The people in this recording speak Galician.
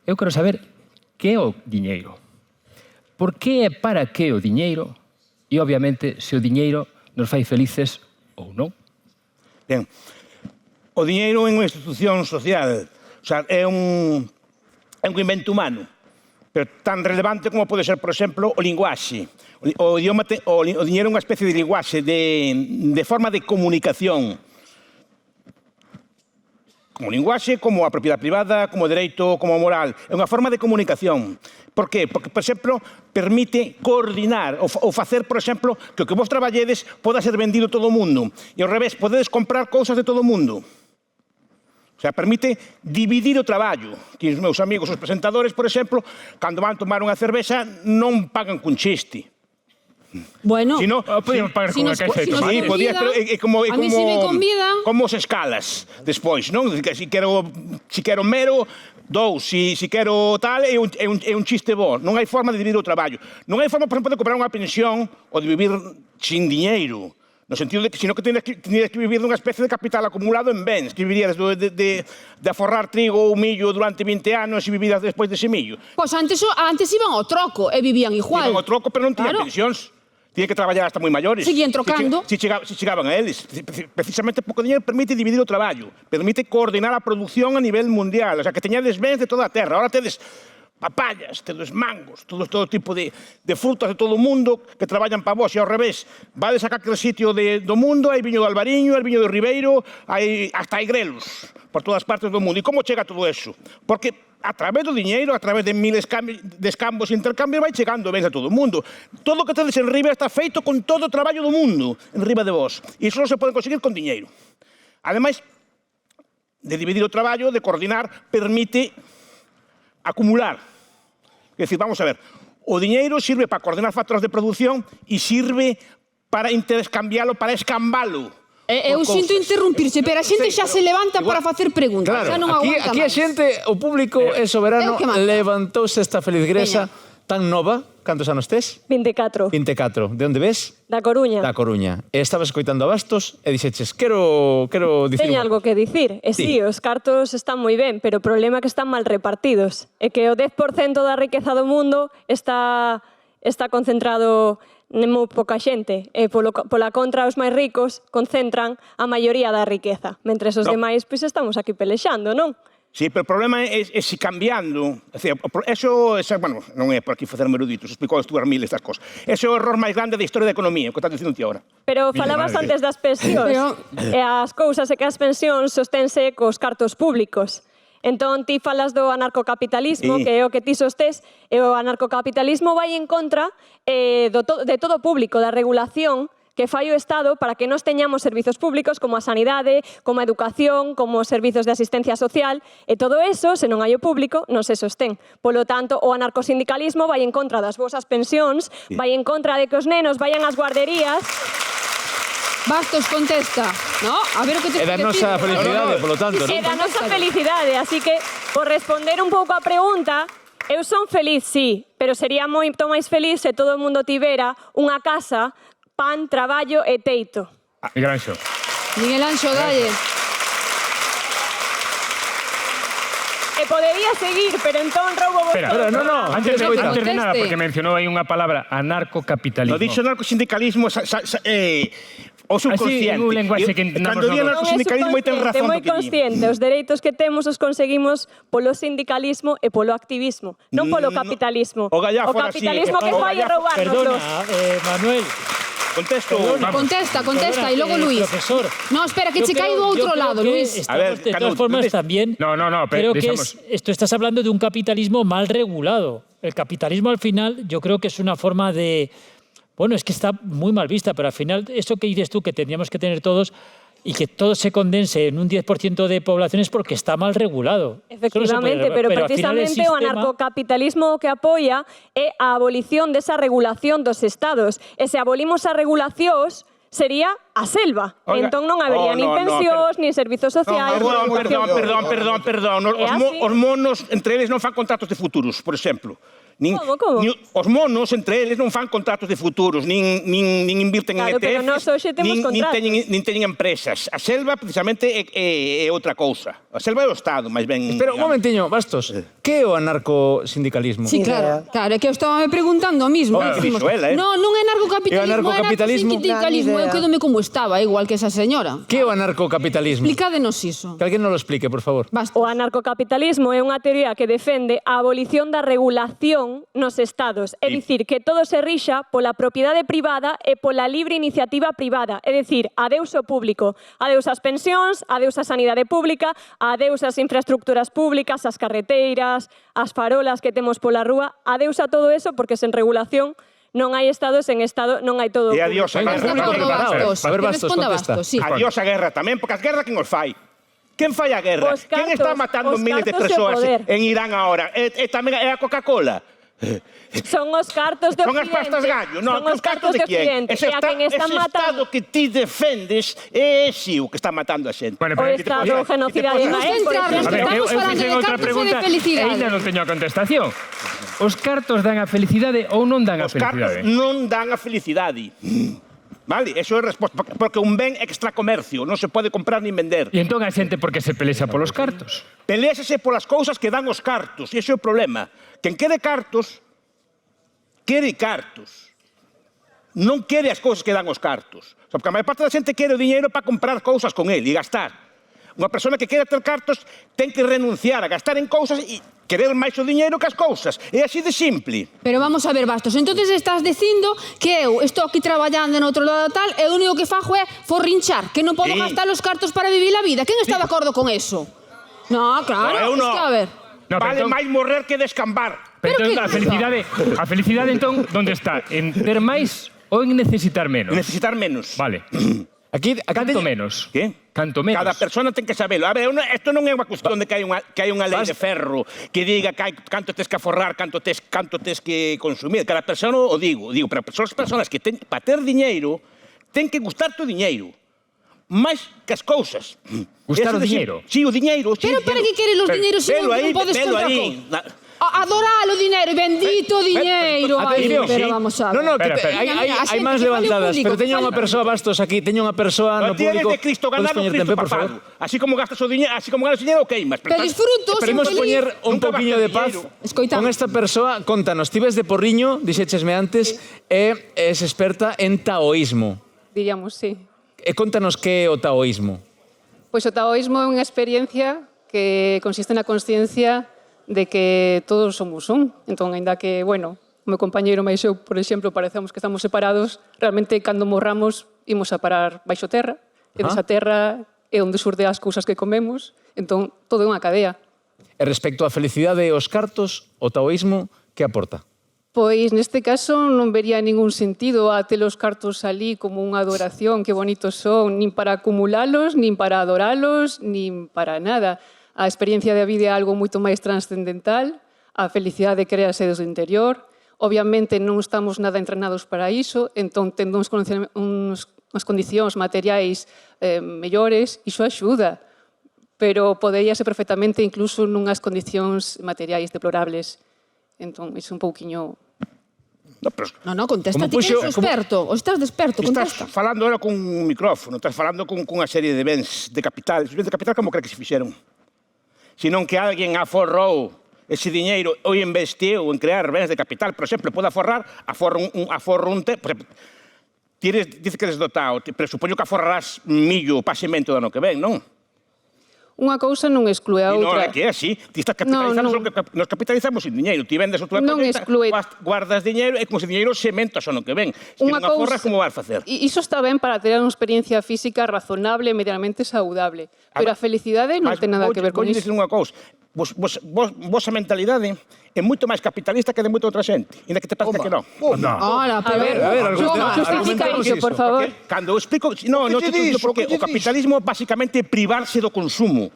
eu quero saber que é o diñeiro. Por que e para que o diñeiro? E, obviamente, se o diñeiro nos fai felices ou non. Ben, o diñeiro é unha institución social, o sea, é un invento humano, pero tan relevante como pode ser, por exemplo, o linguaxe. O diñeiro é unha especie de linguaxe, de forma de comunicación. Como linguaxe, como a propiedade privada, como dereito, como moral. É unha forma de comunicación. Por qué? Porque, por exemplo, permite coordinar ou facer, por exemplo, que o que vos traballedes poda ser vendido a todo o mundo. E ao revés, podedes comprar cousas de todo o mundo. O sea, permite dividir o traballo. Que os meus amigos, os presentadores, por exemplo, cando van tomar unha cervexa, non pagan cun chiste. Bueno, Si no, podíamos pagar con a caixa de tomate. Sí, podías, pero é como... a mí se me convida... Como os escalas, despois, non? Si quero mero, dous. Si quero tal, é un chiste bo. Non hai forma de dividir o traballo. Non hai forma, por exemplo, de cobrar unha pensión ou de vivir sin diñeiro. No sentido de que, sino que tenías que vivir dunha especie de capital acumulado en bens, que vivirías de aforrar trigo ou millo durante 20 anos e vivirías despois dese millo. Pois antes iban ao troco e vivían igual. Iban ao troco, pero non tiñan pensións. Tienen que traballar hasta moi maiores. Seguían trocando. Si chegaban a eles. Precisamente porque o diñeiro permite dividir o traballo, permite coordinar a produción a nivel mundial. O sea, que teñades bens de toda a terra. Ahora tedes papayas, tedes mangos, todo tipo de frutas de todo o mundo que traballan para vos. E ao revés, vades a calquer sitio do mundo, hai viño do Albariño, hai viño do Ribeiro, hasta hai grelos por todas partes do mundo. E como chega todo eso? Porque a través do diñeiro, a través de miles de escambos e intercambios, vai chegando bens a todo o mundo. Todo o que tedes en riba está feito con todo o traballo do mundo en riba de vos. E iso non se pode conseguir con diñeiro. Ademais, de dividir o traballo, de coordinar, permite acumular. É dicir, vamos a ver, o diñeiro sirve para coordinar factores de produción e sirve para intercambialo, para escambalo. Eu sinto interrumpirse, pero a xente xa se levanta para facer preguntas. Claro, Xa non aguanta aquí a máis. xente, o público é soberano, É o que manda. levantouse esta feligresa tan nova. Cantos anos tes? 24. 24. De onde ves? Da Coruña. Da Coruña. E estabas escoitando a Bastos e dixeches, quero dicir... Teño algo que dicir. E sí, os cartos están moi ben, pero o problema é que están mal repartidos. É que o 10% da riqueza do mundo está concentrado en moi pouca xente. E pola contra, os máis ricos concentran a maioría da riqueza. Mentres os demais, pois estamos aquí pelexando, non? Sí, pero o problema é si cambiando. Eso, bueno, non é por aquí facerme eruditos, explicou Stuart Mill estas cosas. Ese é o error máis grande da historia da economía, o que estás dicindo ti agora. Pero falabas antes das pensións. E as cousas é que as pensións sostense cos cartos públicos. Entón, ti falas do anarcocapitalismo, que é o que ti sostés, e o anarcocapitalismo vai en contra de todo o público, da regulación que fai o Estado para que nos teñamos servizos públicos como a sanidade, como a educación, como os servizos de asistencia social, e todo eso, se non hai o público, non se sostén. Polo tanto, o anarcosindicalismo vai en contra das vosas pensións, vai en contra de que os nenos vayan ás guarderías. Bastos contesta, ¿no? A ver o que te É da nosa felicidade, polo tanto, non? É da nosa felicidade, así que, por responder un pouco a pregunta, eu son feliz, sí, pero sería moito máis feliz se todo o mundo tivera unha casa, pan, traballo e teito. Miguel Anxo. Miguel Anxo, dalle. E podería seguir, pero entón roubo vos. Espera, no, antes de conteste. nada, porque mencionou aí unha palabra, anarcocapitalismo. No dixo anarcosindicalismo o subconsciente. Así, un lenguaxe que entendamos Cando di nós. anarcosindicalismo, ten razón moi do que di. consciente. Os dereitos que temos os conseguimos polo sindicalismo e polo activismo, non polo capitalismo. O gallafo O capitalismo que fai é roubarnos. Manuel. Contesto. Contesta, e logo Luis. Profesor. No, espera, que che cae do outro lado, Luis. A ver, De todas formas, también... No, Creo que deixamos. esto estás hablando de un capitalismo mal regulado. El capitalismo, al final, yo creo que es una forma de... Bueno, es que está muy mal vista, pero al final, eso que dices tú, que tendríamos que tener todos, y que todo se condense en un 10% de poblaciones porque está mal regulado. Efectivamente, pero precisamente o anarcocapitalismo o que apoia é a abolición desa regulación dos estados. E se abolimos as regulacións, sería a selva. Oiga, Entón non habería nin pensións, nin servizos sociais, nin educación. Perdón. É así? Os monos, entre eles, non fan contratos de futuros, por exemplo. Como? Os monos, entre eles, non fan contratos de futuros, nin invirten en Claro, pero ETFs, nós hoxe temos contratos. nin teñen empresas. A selva, precisamente, é outra cousa. A selva é o Estado, máis ben... Pero un momentiño, Bastos, que é o anarcosindicalismo? Sí, claro, é que eu estaba me preguntando o mismo. Claro, Dicimos, dixo ela, non é É anarcocapitalismo, anarcocapitalismo? anarcosindicalismo. Eu quedome como estaba, igual que esa señora. Que é o anarcocapitalismo? Explicádenos iso. Que alguén nos lo explique, por favor. Basta. O anarcocapitalismo é unha teoría que defende a abolición da regulación nos estados, é dicir, que todo se rixa pola propiedade privada e pola libre iniciativa privada, é dicir, adeus o público, adeus as pensións, adeus a sanidade pública, adeus as infraestructuras públicas, as carreteiras, as farolas que temos pola rúa, adeus a todo eso porque sen regulación non hai Estado, sen Estado non hai todo. E adiós a Venga, guerra. público Responda preparado. Bastos. A ver, Que Bastos, responda contesta. Bastos, sí. Adiós a guerra tamén, porque as guerras quen os fai? Quen fai a guerra? Os Quen está cartos, matando os miles de cartos e o persoas poder. en Irán agora? E tamén é a Coca-Cola? Son os cartos de Son as Occidente. pastas gallo, non, Son os cartos de quién? Occidente. E a quen están ese Estado matando. que ti defendes é ese o que está matando a xente. Bueno, O pero Estado genocida de Vamos a Israel, por entrar, exemplo. A ver, Estamos eu falando fixen de outra cartos e de pregunta e felicidade. ainda non teño a contestación. Os cartos dan a felicidade ou non dan a Os cartos felicidade? non dan a felicidade. Vale, eso é resposta, porque un ben extracomercio, non se pode comprar nin vender. E entón a xente por que se pelexa polos cartos? Peléasese polas cousas que dan os cartos, e ese é o problema. Quen quere cartos, quere cartos. Non quere as cousas que dan os cartos. Porque a maior parte da xente quere o diñeiro para comprar cousas con el e gastar. Unha persona que quere ter cartos ten que renunciar a gastar en cousas e querer máis o diñeiro que as cousas. É así de simple. Pero vamos a ver, Bastos, entonces estás dicindo que eu estou aquí traballando en outro lado tal e o único que fajo é forrinchar, que non podo Sí. gastar os cartos para vivir a vida. Quen está de acordo con eso? No, claro, Eu es non. que a ver. No, pero Vale entón- máis morrer que descambar. Pero Pero entón que- a felicidade entón, onde está? En ter máis ou en necesitar menos? Necesitar menos. Vale. Aquí Canto teño- menos? Que? Canto menos? Cada persona ten que sabelo. A ver, isto non é unha cuestión de que hai unha lei de ferro que diga que canto tes que aforrar, canto tes que consumir. Cada persona o digo, pero son as personas que para ter diñeiro ten que gustar o diñeiro. Máis que as cousas. Gustar Eso o de diñeiro? Sí, o diñeiro. Sí, Pero para que queres os diñeiros se Velo non aí, podes velo comprar aí. con... Adorar o dinero, bendito diñeiro. Ai, Atención, pero sí. vamos a ver. No, que Espera, hai, Mira, hai, mira, a hai xente mans que fale o levantadas, público, pero teño que unha fale- persoa, Bastos, aquí, teño unha persoa no Ti eres público. de Cristo Podes ganado, poñerte en Cristo pé, por favor? papado. Así como gastas o diñeiro, así como ganas o diñeiro, o queimas. Pero disfruto, Esperemos sen poñer feliz. un Nunca va a poquinho ter de paz diñeiro. Escoitamos. con esta persoa. Contanos, ti ves de Porriño, dixéchesme antes, e es experta en taoísmo. Diríamos, sí. E contanos que é o taoísmo. Pois o taoísmo é unha experiencia que consiste na consciencia de que todos somos un. Entón, aínda que, bueno, o meu compañeiro máis eu, por exemplo, parecemos que estamos separados, realmente, cando morramos, imos a parar baixo terra, e desa terra é onde surde as cousas que comemos, entón, todo é unha cadea. E respecto á felicidade e os cartos, o taoísmo, que aporta? Pois neste caso non vería ningún sentido a ter os cartos ali como unha adoración, que bonitos son, nin para acumulalos, nin para adoralos, nin para nada. A experiencia da vida é algo moito máis transcendental, a felicidade créase desde o interior, obviamente non estamos nada entrenados para iso, entón tendo unhas condicións materiais mellores, iso axuda, pero podería ser perfectamente incluso nunhas condicións materiais deplorables. Entón, iso un pouquiño... No, contesta, Como ti que puxo- eres experto. O estás de experto, Estás contesta. falando ahora con un micrófono, estás falando cunha serie de bens de capital. Os bens de capital como cree que se fixeron? Senón que alguén aforrou ese diñeiro ou investiu en crear bens de capital, por exemplo, pode aforrar, aforro un te... Dice que eres dotado, pero supoño que aforrarás millo para semento do ano que ven, non? Unha cousa non exclúe a E non outra. é que é así. Ti estás capitalizando, Non, nos capitalizamos sin diñeiro. Ti vendes o túa Non colleta, exclúe. guardas diñeiro e con ese diñeiro sementas o ano que ven. Se Unha non aforras, como vas facer? Iso está ben para ter unha experiencia física razonable e medianamente saudable. Pero a felicidade non ten nada que ver con iso. iso. Unha cousa. Vosa mentalidade é moito máis capitalista que de moita outra xente. Ainda que te parece que non. Hola, pero... argumentemos Iso, por favor. Cando eu explico... Non, non te explico porque o capitalismo basicamente é privarse do consumo.